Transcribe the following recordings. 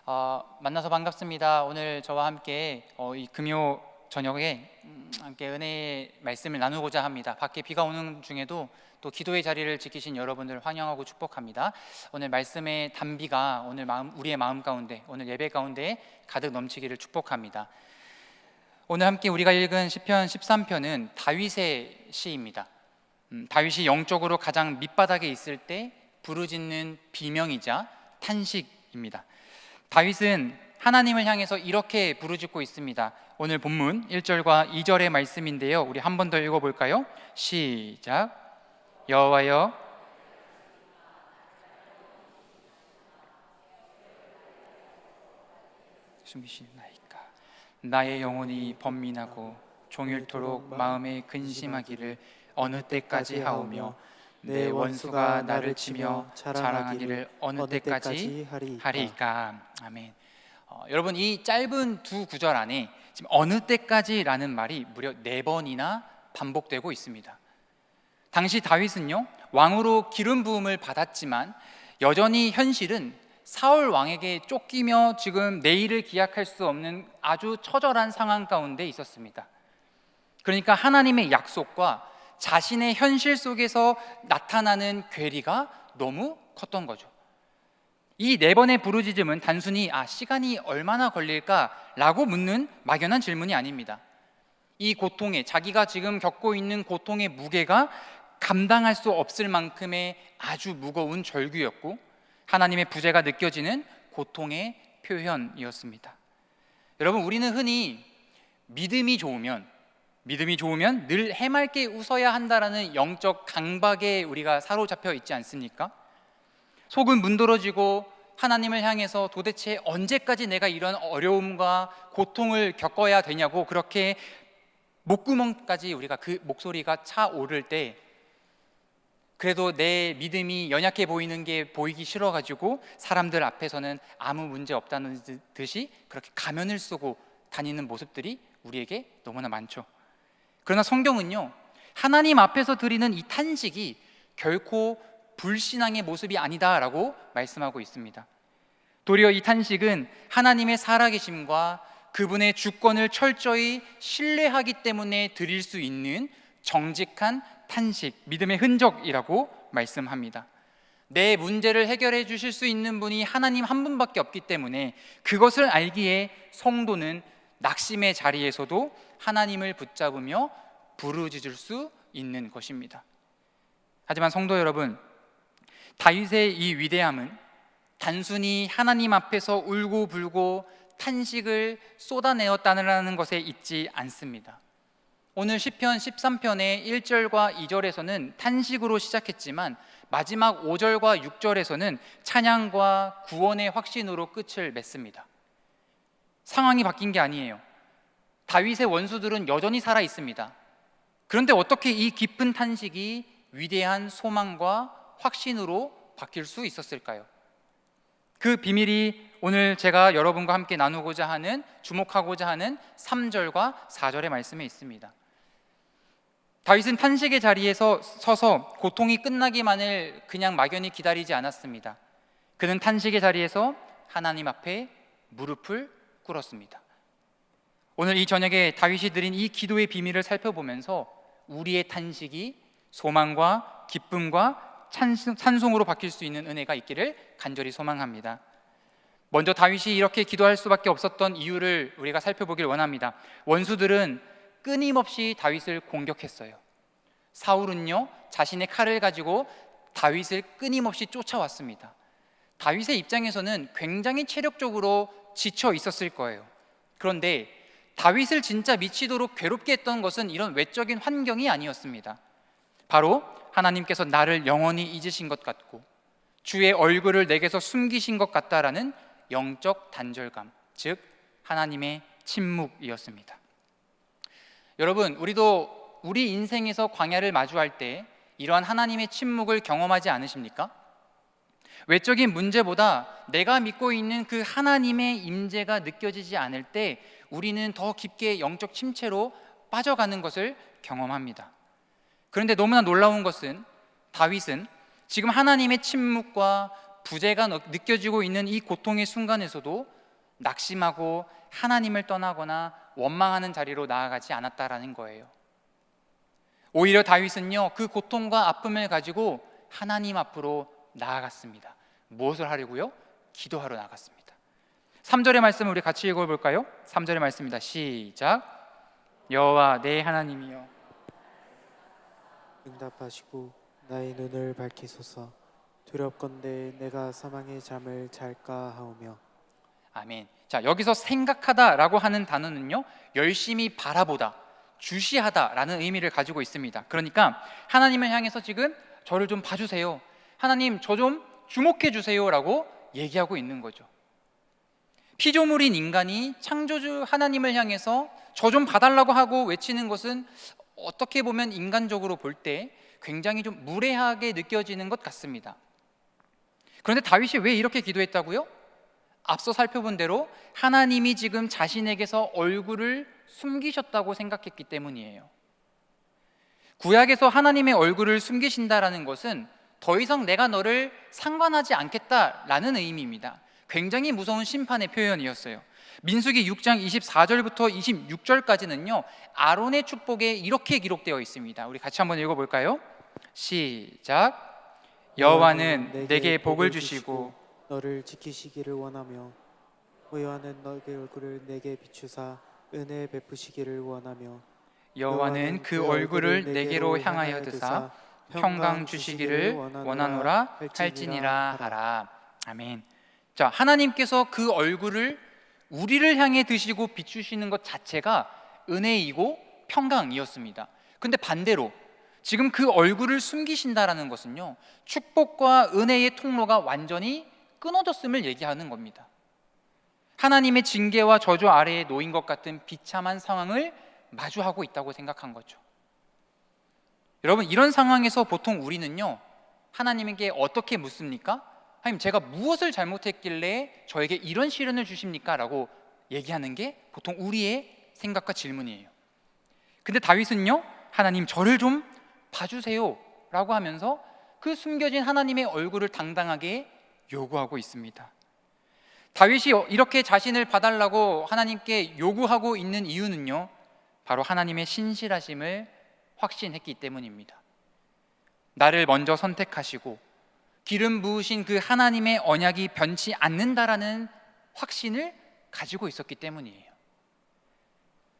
만나서 반갑습니다. 오늘 저와 함께 이 금요 저녁에 함께 은혜의 말씀을 나누고자 합니다. 밖에 비가 오는 중에도 또 기도의 자리를 지키신 여러분들 환영하고 축복합니다. 오늘 말씀의 단비가 우리의 마음 가운데, 오늘 예배 가운데 가득 넘치기를 축복합니다. 오늘 함께 우리가 읽은 시편 13편은 다윗의 시입니다. 다윗이 영적으로 가장 밑바닥에 있을 때 부르짖는 비명이자 탄식입니다. 다윗은 하나님을 향해서 이렇게 부르짖고 있습니다. 오늘 본문 1절과 2절의 말씀인데요, 우리 한 번 더 읽어볼까요? 시작. 여호와여, 숨기시나이까. 나의 영혼이 번민하고 종일토록 마음에 근심하기를 어느 때까지 하오며 내 원수가 나를 치며 자랑하기를 어느 때까지 하리이까. 아멘. 여러분, 이 짧은 두 구절 안에 지금 어느 때까지라는 말이 무려 4번이나 반복되고 있습니다. 당시 다윗은요, 왕으로 기름 부음을 받았지만 여전히 현실은 사울 왕에게 쫓기며 지금 내일을 기약할 수 없는 아주 처절한 상황 가운데 있었습니다. 그러니까 하나님의 약속과 자신의 현실 속에서 나타나는 괴리가 너무 컸던 거죠. 이 4번의 부르짖음은 단순히 시간이 얼마나 걸릴까라고 묻는 막연한 질문이 아닙니다. 이 고통에, 자기가 지금 겪고 있는 고통의 무게가 감당할 수 없을 만큼의 아주 무거운 절규였고, 하나님의 부재가 느껴지는 고통의 표현이었습니다. 여러분, 우리는 흔히 믿음이 좋으면 늘 해맑게 웃어야 한다라는 영적 강박에 우리가 사로잡혀 있지 않습니까? 속은 문드러지고 하나님을 향해서 도대체 언제까지 내가 이런 어려움과 고통을 겪어야 되냐고 그렇게 목구멍까지 우리가 그 목소리가 차오를 때, 그래도 내 믿음이 연약해 보이는 게 보이기 싫어가지고 사람들 앞에서는 아무 문제 없다는 듯이 그렇게 가면을 쓰고 다니는 모습들이 우리에게 너무나 많죠. 그러나 성경은요, 하나님 앞에서 드리는 이 탄식이 결코 불신앙의 모습이 아니다라고 말씀하고 있습니다. 도리어 이 탄식은 하나님의 살아계심과 그분의 주권을 철저히 신뢰하기 때문에 드릴 수 있는 정직한 탄식, 믿음의 흔적이라고 말씀합니다. 내 문제를 해결해 주실 수 있는 분이 하나님 한 분밖에 없기 때문에 그것을 알기에 성도는 낙심의 자리에서도 하나님을 붙잡으며 부르짖을 수 있는 것입니다. 하지만 성도 여러분, 다윗의 이 위대함은 단순히 하나님 앞에서 울고불고 탄식을 쏟아내었다는 것에 있지 않습니다. 오늘 시편 13편의 1절과 2절에서는 탄식으로 시작했지만 마지막 5절과 6절에서는 찬양과 구원의 확신으로 끝을 맺습니다. 상황이 바뀐 게 아니에요. 다윗의 원수들은 여전히 살아 있습니다. 그런데 어떻게 이 깊은 탄식이 위대한 소망과 확신으로 바뀔 수 있었을까요? 그 비밀이 오늘 제가 여러분과 함께 나누고자 하는, 주목하고자 하는 3절과 4절의 말씀에 있습니다. 다윗은 탄식의 자리에서 서서 고통이 끝나기만을 그냥 막연히 기다리지 않았습니다. 그는 탄식의 자리에서 하나님 앞에 무릎을 꿇었습니다. 오늘 이 저녁에 다윗이 드린 이 기도의 비밀을 살펴보면서 우리의 탄식이 소망과 기쁨과 찬송으로 바뀔 수 있는 은혜가 있기를 간절히 소망합니다. 먼저 다윗이 이렇게 기도할 수밖에 없었던 이유를 우리가 살펴보길 원합니다. 원수들은 끊임없이 다윗을 공격했어요. 사울은요, 자신의 칼을 가지고 다윗을 끊임없이 쫓아왔습니다. 다윗의 입장에서는 굉장히 체력적으로 지쳐 있었을 거예요. 그런데 다윗을 진짜 미치도록 괴롭게 했던 것은 이런 외적인 환경이 아니었습니다. 바로 하나님께서 나를 영원히 잊으신 것 같고 주의 얼굴을 내게서 숨기신 것 같다라는 영적 단절감, 즉 하나님의 침묵이었습니다. 여러분, 우리도 우리 인생에서 광야를 마주할 때 이러한 하나님의 침묵을 경험하지 않으십니까? 외적인 문제보다 내가 믿고 있는 그 하나님의 임재가 느껴지지 않을 때 우리는 더 깊게 영적 침체로 빠져가는 것을 경험합니다. 그런데 너무나 놀라운 것은 다윗은 지금 하나님의 침묵과 부재가 느껴지고 있는 이 고통의 순간에서도 낙심하고 하나님을 떠나거나 원망하는 자리로 나아가지 않았다라는 거예요. 오히려 다윗은요, 그 고통과 아픔을 가지고 하나님 앞으로 나아갔습니다. 무엇을 하려고요? 기도하러 나갔습니다. 3절의 말씀을 우리 같이 읽어볼까요? 3절의 말씀입니다. 시작. 여호와 내 하나님이여, 응답하시고 나의 눈을 밝히소서. 두렵건대 내가 사망의 잠을 잘까 하오며. 아멘. 자, 여기서 생각하다라고 하는 단어는요, 열심히 바라보다, 주시하다라는 의미를 가지고 있습니다. 그러니까 하나님을 향해서 지금 저를 좀 봐주세요, 하나님 저 좀 주목해 주세요라고 얘기하고 있는 거죠. 피조물인 인간이 창조주 하나님을 향해서 저 좀 봐달라고 하고 외치는 것은 어떻게 보면 인간적으로 볼 때 굉장히 좀 무례하게 느껴지는 것 같습니다. 그런데 다윗이 왜 이렇게 기도했다고요? 앞서 살펴본 대로 하나님이 지금 자신에게서 얼굴을 숨기셨다고 생각했기 때문이에요. 구약에서 하나님의 얼굴을 숨기신다라는 것은 더 이상 내가 너를 상관하지 않겠다라는 의미입니다. 굉장히 무서운 심판의 표현이었어요. 민수기 6장 24절부터 26절까지는요, 아론의 축복에 이렇게 기록되어 있습니다. 우리 같이 한번 읽어볼까요? 시작. 여호와는 내게 복을 주시고 너를 지키시기를 원하며, 여호와는 너의 얼굴을 내게 비추사 은혜 베푸시기를 원하며, 여호와는 그 얼굴을 내게로 향하여 드사 평강 주시기를 원하노라 할지니라 하라. 아멘. 자, 하나님께서 그 얼굴을 우리를 향해 드시고 비추시는 것 자체가 은혜이고 평강이었습니다. 근데 반대로 지금 그 얼굴을 숨기신다라는 것은요, 축복과 은혜의 통로가 완전히 끊어졌음을 얘기하는 겁니다. 하나님의 징계와 저주 아래에 놓인 것 같은 비참한 상황을 마주하고 있다고 생각한 거죠. 여러분, 이런 상황에서 보통 우리는요, 하나님에게 어떻게 묻습니까? 하나님, 제가 무엇을 잘못했길래 저에게 이런 시련을 주십니까? 라고 얘기하는 게 보통 우리의 생각과 질문이에요. 근데 다윗은요, 하나님 저를 좀 봐주세요 라고 하면서 그 숨겨진 하나님의 얼굴을 당당하게 요구하고 있습니다. 다윗이 이렇게 자신을 봐달라고 하나님께 요구하고 있는 이유는요, 바로 하나님의 신실하심을 확신했기 때문입니다. 나를 먼저 선택하시고 기름 부으신 그 하나님의 언약이 변치 않는다라는 확신을 가지고 있었기 때문이에요.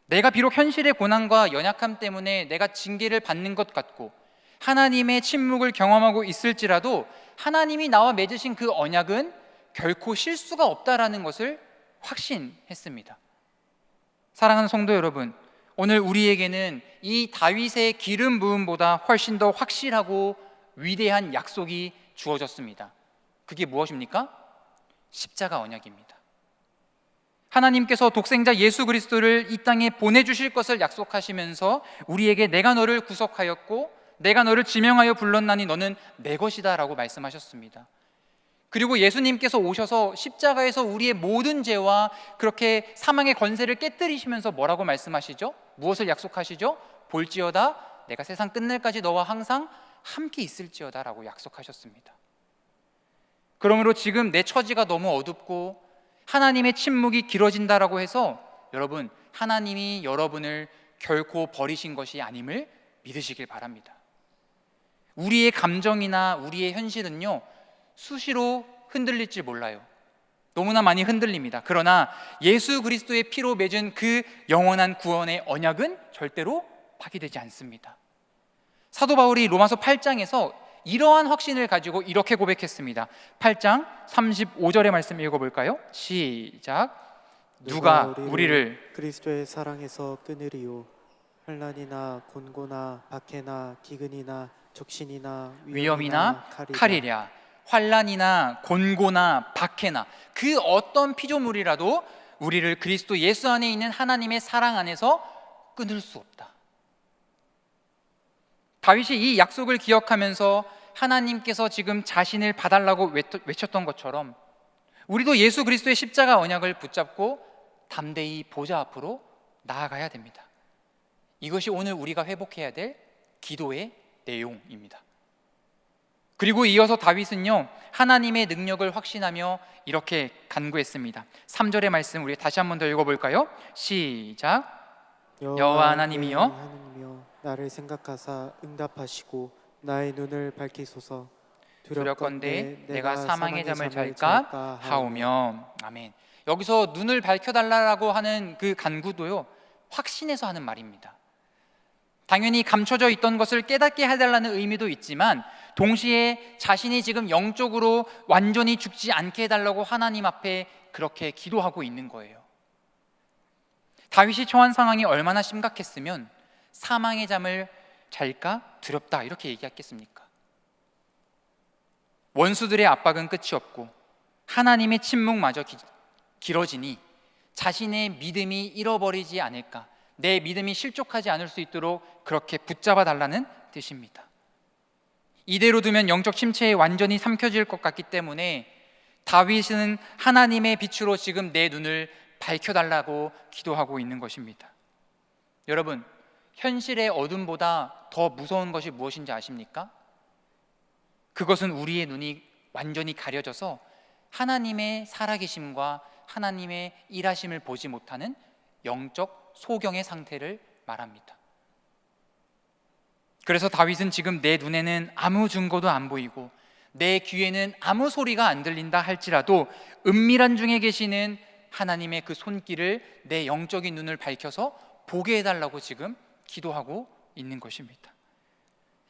내가 비록 현실의 고난과 연약함 때문에 내가 징계를 받는 것 같고 하나님의 침묵을 경험하고 있을지라도 하나님이 나와 맺으신 그 언약은 결코 실수가 없다라는 것을 확신했습니다. 사랑하는 성도 여러분, 오늘 우리에게는 이 다윗의 기름 부음보다 훨씬 더 확실하고 위대한 약속이 주어졌습니다. 그게 무엇입니까? 십자가 언약입니다. 하나님께서 독생자 예수 그리스도를 이 땅에 보내주실 것을 약속하시면서 우리에게 내가 너를 구속하였고 내가 너를 지명하여 불렀나니 너는 내 것이다 라고 말씀하셨습니다. 그리고 예수님께서 오셔서 십자가에서 우리의 모든 죄와 그렇게 사망의 권세를 깨뜨리시면서 뭐라고 말씀하시죠? 무엇을 약속하시죠? 볼지어다 내가 세상 끝날까지 너와 항상 함께 있을지어다 라고 약속하셨습니다. 그러므로 지금 내 처지가 너무 어둡고 하나님의 침묵이 길어진다라고 해서 여러분, 하나님이 여러분을 결코 버리신 것이 아님을 믿으시길 바랍니다. 우리의 감정이나 우리의 현실은요, 수시로 흔들릴지 몰라요. 너무나 많이 흔들립니다. 그러나 예수 그리스도의 피로 맺은 그 영원한 구원의 언약은 절대로 파기되지 않습니다. 사도 바울이 로마서 8장에서 이러한 확신을 가지고 이렇게 고백했습니다. 8장 35절의 말씀 읽어볼까요? 시작. 누가 우리를 그리스도의 사랑에서 끊으리요. 환난이나 곤고나 박해나 기근이나 적신이나 위험이나 칼이랴. 환난이나 곤고나 박해나 그 어떤 피조물이라도 우리를 그리스도 예수 안에 있는 하나님의 사랑 안에서 끊을 수 없다. 다윗이 이 약속을 기억하면서 하나님께서 지금 자신을 봐달라고 외쳤던 것처럼 우리도 예수 그리스도의 십자가 언약을 붙잡고 담대히 보좌 앞으로 나아가야 됩니다. 이것이 오늘 우리가 회복해야 될 기도의 내용입니다. 그리고 이어서 다윗은요, 하나님의 능력을 확신하며 이렇게 간구했습니다. 3절의 말씀 우리 다시 한번 더 읽어볼까요? 시작. 여호와 하나님이여, 하나님이여 나를 생각하사 응답하시고 나의 눈을 밝히소서. 두렵건대 내가 사망의 잠을 잘까 하오며. 아멘. 여기서 눈을 밝혀달라고 하는 그 간구도요, 확신해서 하는 말입니다. 당연히 감춰져 있던 것을 깨닫게 해달라는 의미도 있지만 동시에 자신이 지금 영적으로 완전히 죽지 않게 해달라고 하나님 앞에 그렇게 기도하고 있는 거예요. 다윗이 처한 상황이 얼마나 심각했으면 사망의 잠을 잘까 두렵다 이렇게 얘기했겠습니까? 원수들의 압박은 끝이 없고 하나님의 침묵마저 길어지니 자신의 믿음이 잃어버리지 않을까, 내 믿음이 실족하지 않을 수 있도록 그렇게 붙잡아 달라는 뜻입니다. 이대로 두면 영적 침체에 완전히 삼켜질 것 같기 때문에 다윗은 하나님의 빛으로 지금 내 눈을 밝혀달라고 기도하고 있는 것입니다. 여러분, 현실의 어둠보다 더 무서운 것이 무엇인지 아십니까? 그것은 우리의 눈이 완전히 가려져서 하나님의 살아계심과 하나님의 일하심을 보지 못하는 영적 소경의 상태를 말합니다. 그래서 다윗은 지금 내 눈에는 아무 증거도 안 보이고 내 귀에는 아무 소리가 안 들린다 할지라도 은밀한 중에 계시는 하나님의 그 손길을 내 영적인 눈을 밝혀서 보게 해달라고 지금 기도하고 있는 것입니다.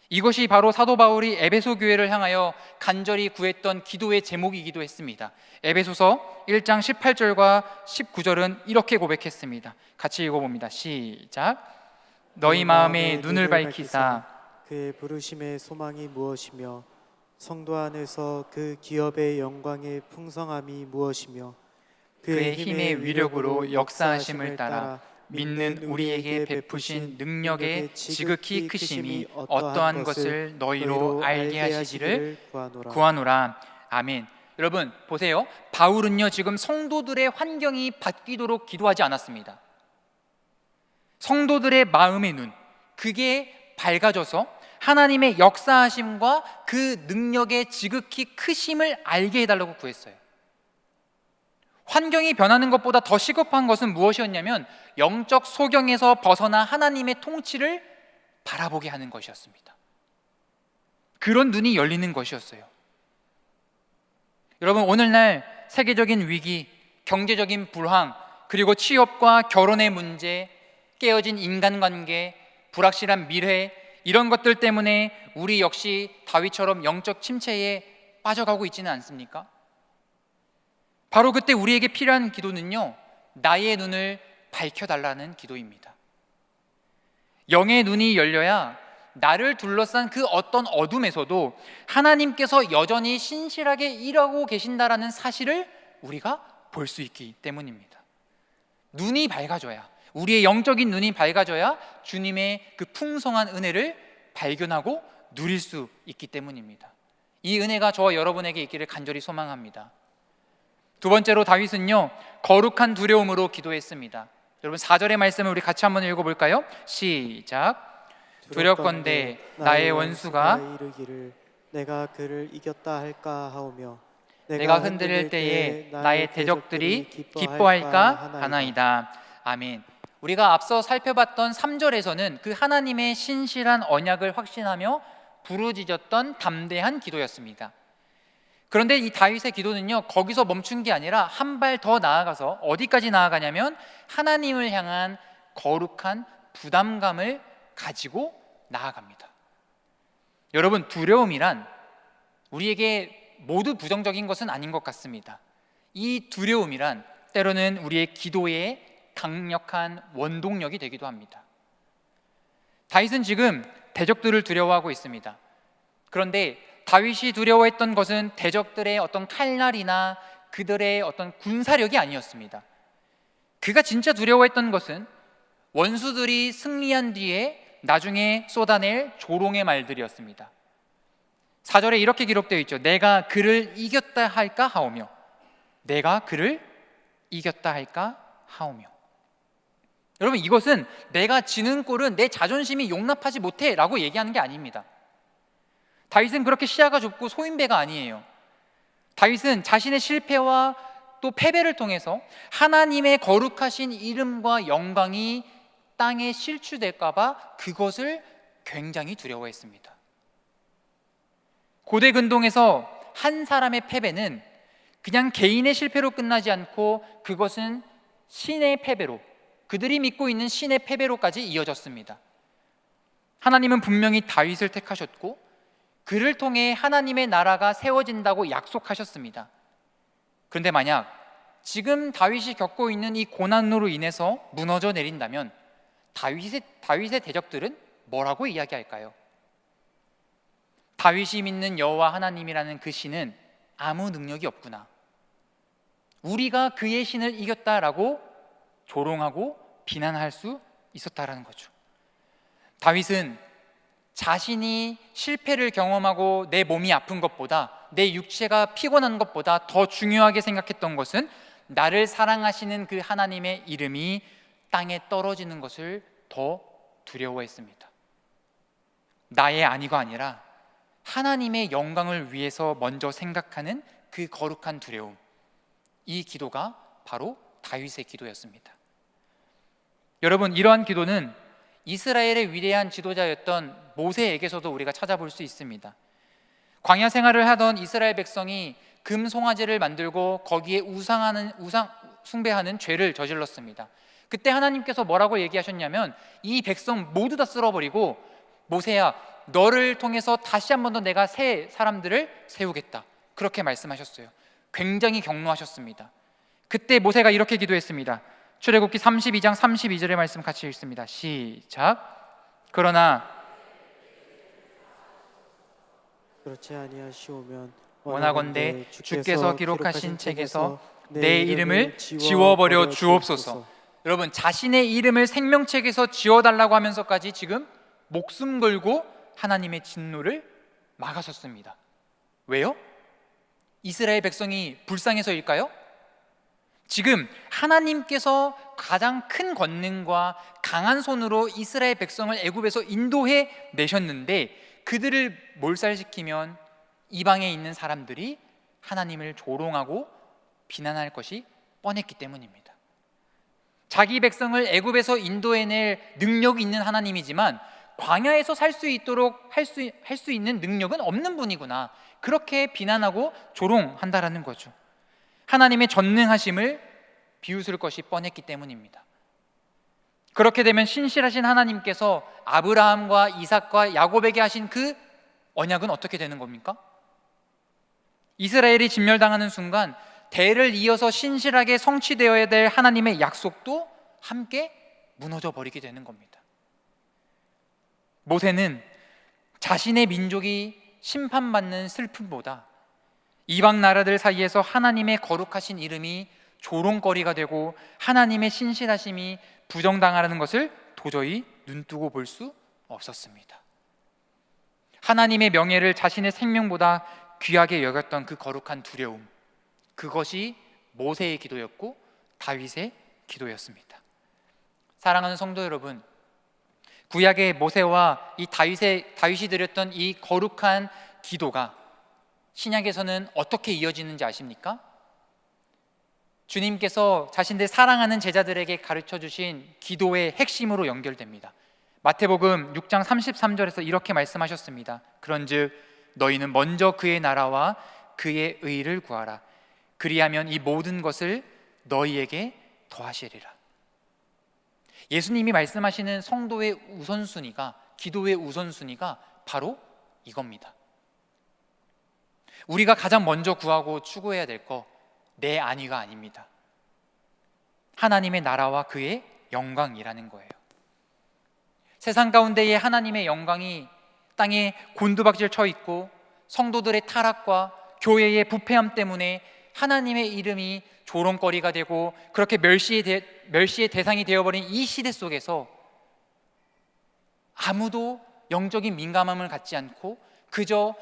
이것이 바로 사도 바울이 에베소 교회를 향하여 간절히 구했던 기도의 제목이기도 했습니다. 에베소서 1장 18절과 19절은 이렇게 고백했습니다. 같이 읽어봅니다. 시작. 너희 마음에 눈을 밝히사 그의 부르심의 소망이 무엇이며 성도 안에서 그 기업의 영광의 풍성함이 무엇이며 그의 힘의 위력으로 역사하심을 따라 믿는 우리에게 베푸신 능력의 지극히 크심이 어떠한 것을 너희로 알게 하시기를 구하노라. 아멘. 여러분 보세요. 바울은요 지금 성도들의 환경이 바뀌도록 기도하지 않았습니다. 성도들의 마음의 눈, 그게 밝아져서 하나님의 역사하심과 그 능력의 지극히 크심을 알게 해달라고 구했어요. 환경이 변하는 것보다 더 시급한 것은 무엇이었냐면 영적 소경에서 벗어나 하나님의 통치를 바라보게 하는 것이었습니다. 그런 눈이 열리는 것이었어요. 여러분, 오늘날 세계적인 위기, 경제적인 불황, 그리고 취업과 결혼의 문제, 깨어진 인간관계, 불확실한 미래, 이런 것들 때문에 우리 역시 다윗처럼 영적 침체에 빠져가고 있지는 않습니까? 바로 그때 우리에게 필요한 기도는요, 나의 눈을 밝혀달라는 기도입니다. 영의 눈이 열려야 나를 둘러싼 그 어떤 어둠에서도 하나님께서 여전히 신실하게 일하고 계신다라는 사실을 우리가 볼 수 있기 때문입니다. 눈이 밝아져야, 우리의 영적인 눈이 밝아져야 주님의 그 풍성한 은혜를 발견하고 누릴 수 있기 때문입니다. 이 은혜가 저와 여러분에게 있기를 간절히 소망합니다. 두 번째로 다윗은요 거룩한 두려움으로 기도했습니다. 여러분 4절의 말씀을 우리 같이 한번 읽어볼까요? 시작. 두렵건대 나의 원수가 이르기를 내가 그를 이겼다 할까 하오며 내가 흔들릴 때에 나의 대적들이 기뻐할까 하나이다. 아멘. 우리가 앞서 살펴봤던 3절에서는 그 하나님의 신실한 언약을 확신하며 부르짖었던 담대한 기도였습니다. 그런데 이 다윗의 기도는요 거기서 멈춘 게 아니라 한 발 더 나아가서 어디까지 나아가냐면 하나님을 향한 거룩한 부담감을 가지고 나아갑니다. 여러분, 두려움이란 우리에게 모두 부정적인 것은 아닌 것 같습니다. 이 두려움이란 때로는 우리의 기도의 강력한 원동력이 되기도 합니다. 다윗은 지금 대적들을 두려워하고 있습니다. 그런데 다윗이 두려워했던 것은 대적들의 어떤 칼날이나 그들의 어떤 군사력이 아니었습니다. 그가 진짜 두려워했던 것은 원수들이 승리한 뒤에 나중에 쏟아낼 조롱의 말들이었습니다. 4절에 이렇게 기록되어 있죠. 내가 그를 이겼다 할까 하오며, 내가 그를 이겼다 할까 하오며. 여러분, 이것은 내가 지는 꼴은 내 자존심이 용납하지 못해 라고 얘기하는 게 아닙니다. 다윗은 그렇게 시야가 좁고 소인배가 아니에요. 다윗은 자신의 실패와 또 패배를 통해서 하나님의 거룩하신 이름과 영광이 땅에 실추될까 봐 그것을 굉장히 두려워했습니다. 고대 근동에서 한 사람의 패배는 그냥 개인의 실패로 끝나지 않고 그것은 신의 패배로, 그들이 믿고 있는 신의 패배로까지 이어졌습니다. 하나님은 분명히 다윗을 택하셨고 그를 통해 하나님의 나라가 세워진다고 약속하셨습니다. 그런데 만약 지금 다윗이 겪고 있는 이 고난으로 인해서 무너져 내린다면 다윗의 대적들은 뭐라고 이야기할까요? 다윗이 믿는 여호와 하나님이라는 그 신은 아무 능력이 없구나, 우리가 그의 신을 이겼다라고 조롱하고 비난할 수 있었다라는 거죠. 다윗은 자신이 실패를 경험하고 내 몸이 아픈 것보다, 내 육체가 피곤한 것보다 더 중요하게 생각했던 것은 나를 사랑하시는 그 하나님의 이름이 땅에 떨어지는 것을 더 두려워했습니다. 나의 안위가 아니라 하나님의 영광을 위해서 먼저 생각하는 그 거룩한 두려움, 이 기도가 바로 다윗의 기도였습니다. 여러분, 이러한 기도는 이스라엘의 위대한 지도자였던 모세에게서도 우리가 찾아볼 수 있습니다. 광야 생활을 하던 이스라엘 백성이 금송아지를 만들고 거기에 우상 숭배하는 죄를 저질렀습니다. 그때 하나님께서 뭐라고 얘기하셨냐면 이 백성 모두 다 쓸어버리고 모세야, 너를 통해서 다시 한 번 더 내가 새 사람들을 세우겠다, 그렇게 말씀하셨어요. 굉장히 격노하셨습니다. 그때 모세가 이렇게 기도했습니다. 출애굽기 32장 32절의 말씀 같이 읽습니다. 시작. 그러나 그렇지 아니하시오면 원하건대 주께서 기록하신 책에서 내 이름을 지워버려 주옵소서. 여러분, 자신의 이름을 생명책에서 지워달라고 하면서까지 지금 목숨 걸고 하나님의 진노를 막아섰습니다. 왜요? 이스라엘 백성이 불쌍해서일까요? 지금 하나님께서 가장 큰 권능과 강한 손으로 이스라엘 백성을 애굽에서 인도해 내셨는데 그들을 몰살시키면 이방에 있는 사람들이 하나님을 조롱하고 비난할 것이 뻔했기 때문입니다. 자기 백성을 애굽에서 인도해낼 능력이 있는 하나님이지만 광야에서 살 수 있도록 할 수 있는 능력은 없는 분이구나, 그렇게 비난하고 조롱한다라는 거죠. 하나님의 전능하심을 비웃을 것이 뻔했기 때문입니다. 그렇게 되면 신실하신 하나님께서 아브라함과 이삭과 야곱에게 하신 그 언약은 어떻게 되는 겁니까? 이스라엘이 진멸당하는 순간 대를 이어서 신실하게 성취되어야 될 하나님의 약속도 함께 무너져 버리게 되는 겁니다. 모세는 자신의 민족이 심판받는 슬픔보다 이방 나라들 사이에서 하나님의 거룩하신 이름이 조롱거리가 되고 하나님의 신실하심이 부정당하는 것을 도저히 눈뜨고 볼 수 없었습니다. 하나님의 명예를 자신의 생명보다 귀하게 여겼던 그 거룩한 두려움, 그것이 모세의 기도였고 다윗의 기도였습니다. 사랑하는 성도 여러분, 구약의 모세와 이 다윗이 드렸던 이 거룩한 기도가 신약에서는 어떻게 이어지는지 아십니까? 주님께서 자신들 사랑하는 제자들에게 가르쳐 주신 기도의 핵심으로 연결됩니다. 마태복음 6장 33절에서 이렇게 말씀하셨습니다. 그런즉 너희는 먼저 그의 나라와 그의 의를 구하라. 그리하면 이 모든 것을 너희에게 더하시리라. 예수님이 말씀하시는 성도의 우선순위가, 기도의 우선순위가 바로 이겁니다. 우리가 가장 먼저 구하고 추구해야 될 거, 내 안위가 아닙니다. 하나님의 나라와 그의 영광이라는 거예요. 세상 가운데에 하나님의 영광이 땅에 곤두박질 쳐 있고 성도들의 타락과 교회의 부패함 때문에 하나님의 이름이 조롱거리가 되고 그렇게 멸시의 대상이 되어버린 이 시대 속에서 아무도 영적인 민감함을 갖지 않고 그저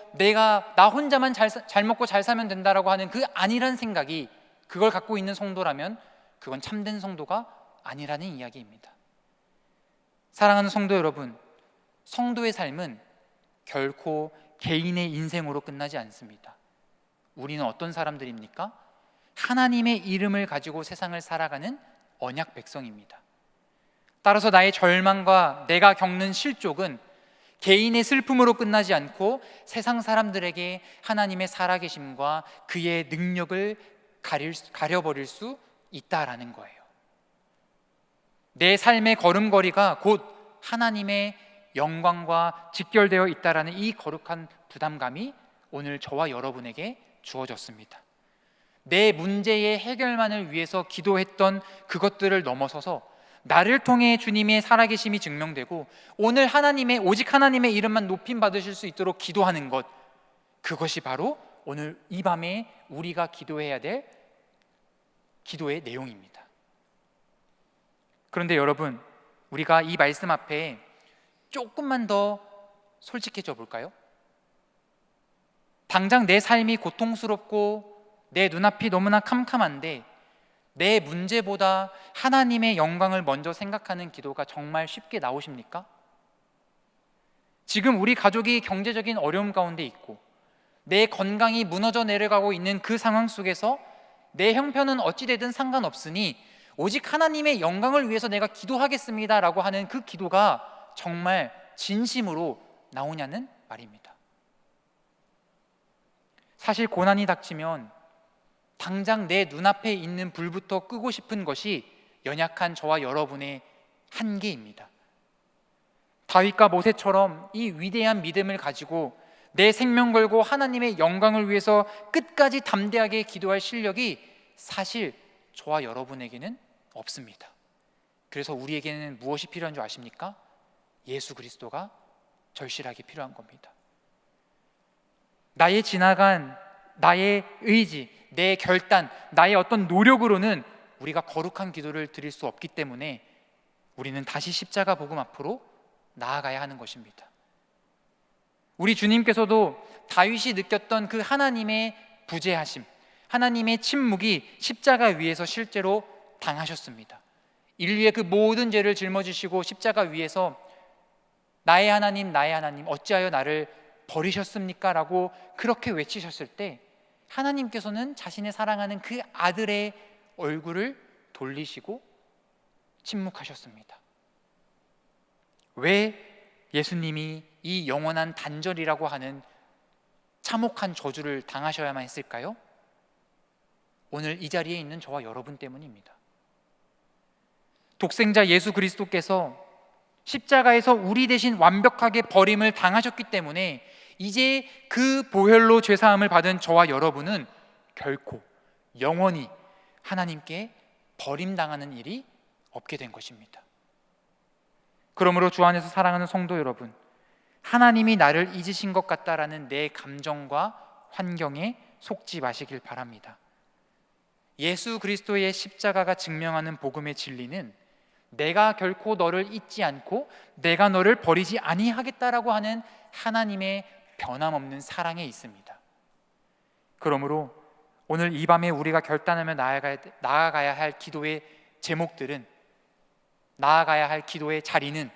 나 혼자만 잘 먹고 잘 살면 된다라고 하는 그 아니란 생각이, 그걸 갖고 있는 성도라면 그건 참된 성도가 아니라는 이야기입니다. 사랑하는 성도 여러분, 성도의 삶은 결코 개인의 인생으로 끝나지 않습니다. 우리는 어떤 사람들입니까? 하나님의 이름을 가지고 세상을 살아가는 언약 백성입니다. 따라서 나의 절망과 내가 겪는 실족은 개인의 슬픔으로 끝나지 않고 세상 사람들에게 하나님의 살아계심과 그의 능력을 가려버릴 수 있다라는 거예요. 내 삶의 걸음걸이가 곧 하나님의 영광과 직결되어 있다라는 이 거룩한 부담감이 오늘 저와 여러분에게 주어졌습니다. 내 문제의 해결만을 위해서 기도했던 그것들을 넘어서서 나를 통해 주님의 살아계심이 증명되고 오늘 오직 하나님의 이름만 높임 받으실 수 있도록 기도하는 것, 그것이 바로 오늘 이 밤에 우리가 기도해야 될 기도의 내용입니다. 그런데 여러분, 우리가 이 말씀 앞에 조금만 더 솔직해져 볼까요? 당장 내 삶이 고통스럽고 내 눈앞이 너무나 캄캄한데 내 문제보다 하나님의 영광을 먼저 생각하는 기도가 정말 쉽게 나오십니까? 지금 우리 가족이 경제적인 어려움 가운데 있고 내 건강이 무너져 내려가고 있는 그 상황 속에서 내 형편은 어찌되든 상관없으니 오직 하나님의 영광을 위해서 내가 기도하겠습니다라고 하는 그 기도가 정말 진심으로 나오냐는 말입니다. 사실 고난이 닥치면 당장 내 눈앞에 있는 불부터 끄고 싶은 것이 연약한 저와 여러분의 한계입니다. 다윗과 모세처럼 이 위대한 믿음을 가지고 내 생명 걸고 하나님의 영광을 위해서 끝까지 담대하게 기도할 실력이 사실 저와 여러분에게는 없습니다. 그래서 우리에게는 무엇이 필요한 줄 아십니까? 예수 그리스도가 절실하게 필요한 겁니다. 나의 지나간 나의 의지, 내 결단, 나의 어떤 노력으로는 우리가 거룩한 기도를 드릴 수 없기 때문에 우리는 다시 십자가 복음 앞으로 나아가야 하는 것입니다. 우리 주님께서도 다윗이 느꼈던 그 하나님의 부재하심, 하나님의 침묵이 십자가 위에서 실제로 당하셨습니다. 인류의 그 모든 죄를 짊어지시고 십자가 위에서 나의 하나님, 나의 하나님, 어찌하여 나를 버리셨습니까? 라고 그렇게 외치셨을 때 하나님께서는 자신의 사랑하는 그 아들의 얼굴을 돌리시고 침묵하셨습니다. 왜 예수님이 이 영원한 단절이라고 하는 참혹한 저주를 당하셔야만 했을까요? 오늘 이 자리에 있는 저와 여러분 때문입니다. 독생자 예수 그리스도께서 십자가에서 우리 대신 완벽하게 버림을 당하셨기 때문에 이제 그 보혈로 죄사함을 받은 저와 여러분은 결코 영원히 하나님께 버림당하는 일이 없게 된 것입니다. 그러므로 주 안에서 사랑하는 성도 여러분, 하나님이 나를 잊으신 것 같다라는 내 감정과 환경에 속지 마시길 바랍니다. 예수 그리스도의 십자가가 증명하는 복음의 진리는 내가 결코 너를 잊지 않고 내가 너를 버리지 아니하겠다라고 하는 하나님의 변함없는 사랑에 있습니다. 그러므로 오늘 이 밤에 우리가 결단하며 나아가야 할 기도의 제목들은, 나아가야 할 기도의 자리는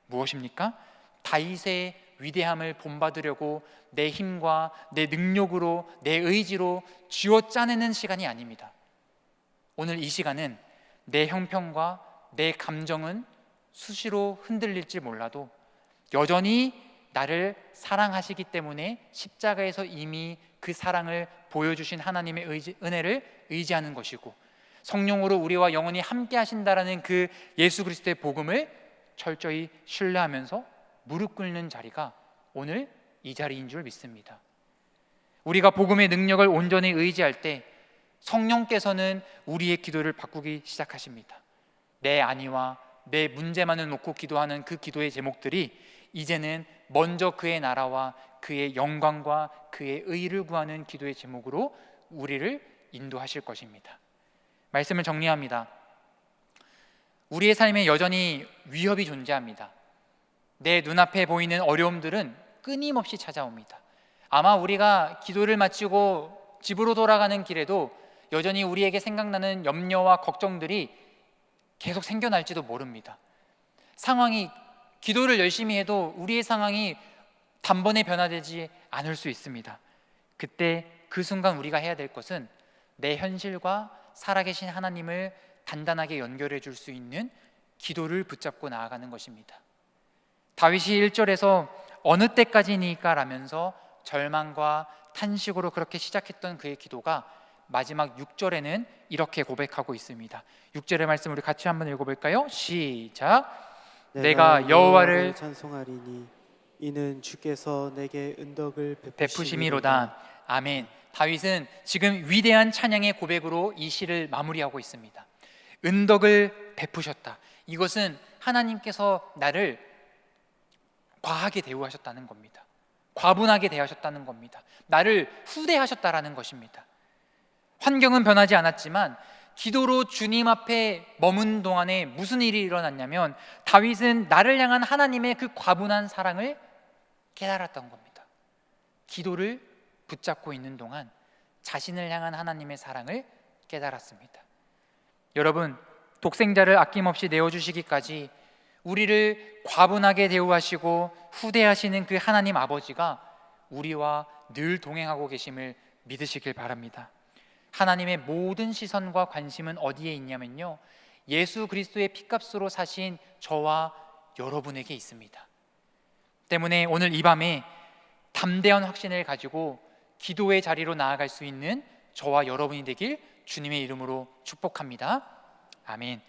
무엇입니까? 다윗의 위대함을 본받으려고 내 힘과 내 능력으로, 내 의지로 쥐어짜내는 시간이 아닙니다. 오늘 이 시간은 내 형편과 내 감정은 수시로 흔들릴지 몰라도 여전히 나를 사랑하시기 때문에 십자가에서 이미 그 사랑을 보여주신 하나님의 은혜를 의지하는 것이고, 성령으로 우리와 영원히 함께 하신다라는 그 예수 그리스도의 복음을 철저히 신뢰하면서 무릎 꿇는 자리가 오늘 이 자리인 줄 믿습니다. 우리가 복음의 능력을 온전히 의지할 때 성령께서는 우리의 기도를 바꾸기 시작하십니다. 내 안위와 내 문제만을 놓고 기도하는 그 기도의 제목들이 이제는 먼저 그의 나라와 그의 영광과 그의 의를 구하는 기도의 제목으로 우리를 인도하실 것입니다. 말씀을 정리합니다. 우리의 삶에 여전히 위협이 존재합니다. 내 눈앞에 보이는 어려움들은 끊임없이 찾아옵니다. 아마 우리가 기도를 마치고 집으로 돌아가는 길에도 여전히 우리에게 생각나는 염려와 걱정들이 계속 생겨날지도 모릅니다. 기도를 열심히 해도 우리의 상황이 단번에 변화되지 않을 수 있습니다. 그때 그 순간 우리가 해야 될 것은 내 현실과 살아계신 하나님을 단단하게 연결해 줄 수 있는 기도를 붙잡고 나아가는 것입니다. 다윗이 1절에서 어느 때까지니까 라면서 절망과 탄식으로 그렇게 시작했던 그의 기도가 마지막 6절에는 이렇게 고백하고 있습니다. 6절의 말씀 우리 같이 한번 읽어볼까요? 시작. 내가 여호와를 찬송하리니 이는 주께서 내게 은덕을 베푸심이로다. 아멘. 다윗은 지금 위대한 찬양의 고백으로 이 시를 마무리하고 있습니다. 은덕을 베푸셨다. 이것은 하나님께서 나를 과하게 대우하셨다는 겁니다. 과분하게 대하셨다는 겁니다. 나를 후대하셨다라는 것입니다. 환경은 변하지 않았지만 기도로 주님 앞에 머문 동안에 무슨 일이 일어났냐면 다윗은 나를 향한 하나님의 그 과분한 사랑을 깨달았던 겁니다. 기도를 붙잡고 있는 동안 자신을 향한 하나님의 사랑을 깨달았습니다. 여러분, 독생자를 아낌없이 내어주시기까지 우리를 과분하게 대우하시고 후대하시는 그 하나님 아버지가 우리와 늘 동행하고 계심을 믿으시길 바랍니다. 하나님의 모든 시선과 관심은 어디에 있냐면요, 예수 그리스도의 피값으로 사신 저와 여러분에게 있습니다. 때문에 오늘 이 밤에 담대한 확신을 가지고 기도의 자리로 나아갈 수 있는 저와 여러분이 되길 주님의 이름으로 축복합니다. 아멘.